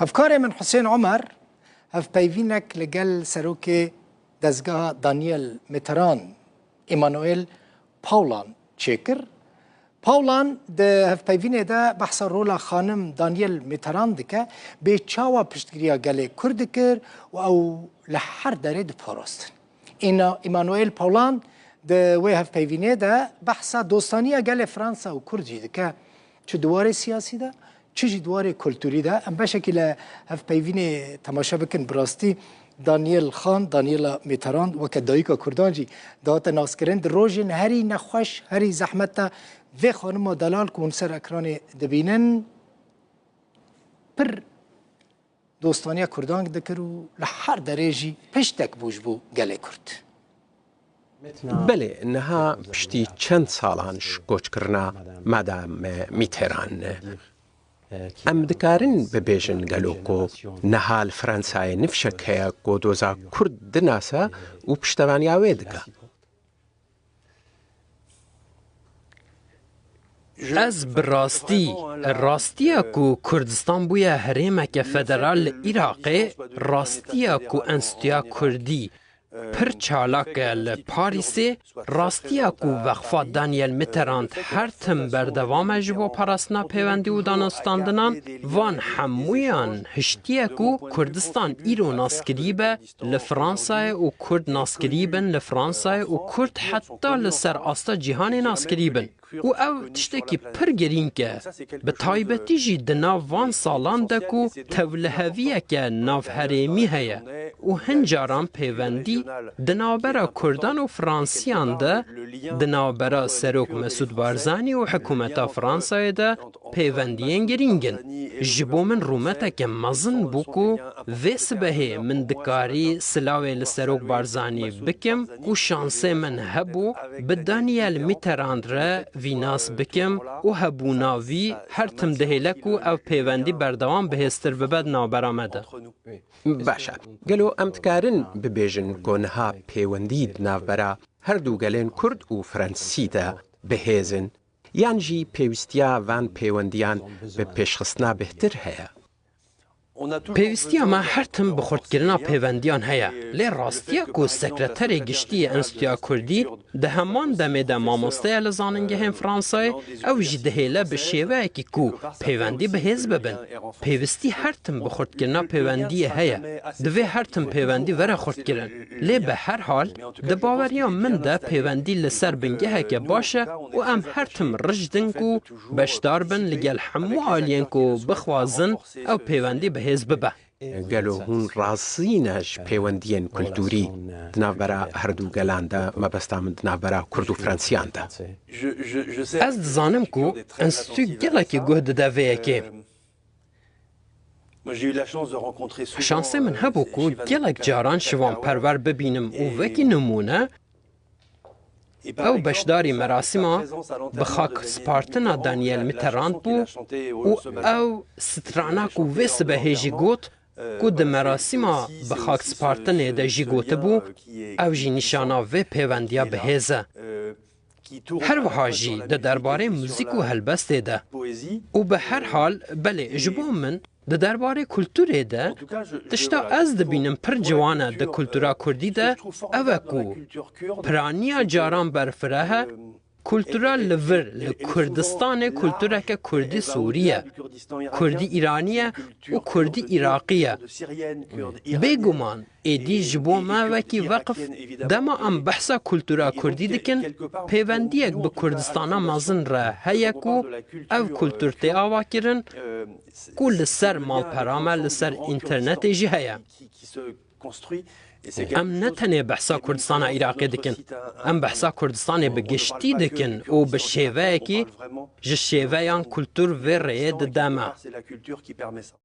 افکار من حسین عمر هف پیوینک لگل سروک دزگاه دانیل میتران ایمانوئل پاولان چکر پاولان ده هف پیوینه ده بحث رولا خانم دانیل میتران دکه به چاوا پشتگیریا گله کرد کر و او لحر داره ده پاراستن اینا ایمانوئل پاولان ده وی هف پیوینه ده بحث دوستانیه گله فرانسا و کردی دکه چه دواره سیاسی ده چه دواره کلتوری ده ام بشکل هف پیوینه تماشا بکن براستی دانیل خان دانیل میتران و که دایکا کردانجی دات ناسکرند روژن هری نخوش هری زحمت و خانم دلال کون سر اکران دبینن پر دوستانیا کردان دکرو لحر درجی پشتک بوش بو گله کرد. بله نها پشتی چند سالان شکوچ کرنا مادام میتران ام دکارن ببیجن گلوکو نهال فرانسای نفشک هیا گودوزا کرد دناسا و پشتوانی آویدگا از راستیا کو کردستان بویا هریمک فدرال عراقی راستیا کو انستیا کردی پر چالاک پاریسی راستیا کو وقفا دانیل میتراند هر تم بردوام جبو پراسنا پیوندی و دانستاندنان وان همویان هشتیا کو کردستان ایرو ناسکریبه لفرانسای و کرد ناسکریبن لفرانسای و کرد حتی لسر آستا جهان ناسکریبن و او تشتکی پر گرین که به تایبتی جی دنا وان سالان دکو تولهویه که ناف هریمی هیا و هنجاران پیوندی دنابرا کردان و فرانسیان ده دنابرا سروک مسعود بارزانی و حکومتا فرانسای ده پیوندیین گرینگن جبو من رومتا که مزن بوکو ویس بهی من دکاری سلاوی لسروک بارزانی بکم و شانسه من هبو به دانیل میتراند را ویناس بکم و هبوناوی هر تم دهیلکو او پیوندی بردوام بهستر ببد نابرامده. باشا گلو امتکارن ببیجن گونها پیوندید نافبرا هر دو گلین کرد و فرانسی ده بهیزن یانجی پیوستیا وان پیوندیان به پیشخستنا بهتر هیا پیوستیا ما هر تم بخوردگرنا پیوندیان هیا لی راستیا کو سکرتر گشتی انستیا کردی ده همان دمه ده ماموسته لزاننگه هم فرانسای او جی دهیله به شیوه که کو پیوندی به حزب ببن پیوستی هر تم بخوردگرنا پیوندی هیا دوی هر تم پیوندی وره خوردگرن لی به هر حال ده باوریان من ده پیوندی لسر بنگه که باشه و ام هر تم رجدن کو بشدار بن لگل همو آلین کو بخوازن او پیوندی به حزب به گلو هون رازینش پیوندین کلتوری دنابرا هر دو گلان ده مبستا دنابرا کرد و فرانسیان ده از دزانم کو انستو گله که گهد ده ویه که شانسه من هبو کو گلک جاران شوان پرور ببینم و وکی نمونه او بشداری مراسم بخاک سپارتنا دانیل میتراند بو و او ستراناک و ویس به هیجی گوت که ده مراسم بخاک سپارتنه ده جی گوت بو او جی نشانا و پیوندیا به هیزه هر وها جی ده درباره موزیک و هلبسته ده و به هر حال بله جبو من ده درباره کلتوره ده تشتا از دبینم پر جوانه ده کلتورا کردی ده اوه کو پرانیا جاران برفره کلتورا لور لکردستان کلتورا که کردی سوریه کردی ایرانیه و کردی عراقیه بگمان ایدی جبو ما وکی وقف دما ام بحثا کلتورا کردی دکن پیوندیک به کردستانا مازن را هیا کو او کلتور تی آوا کرن کو لسر مال پرامه لسر انترنت جی هیا ام نتنه بحثا کردستان عراقی دکن ام بحثا کردستان بگشتی دکن و به شیوه کی جه شیوه یان کلتور و رید دامه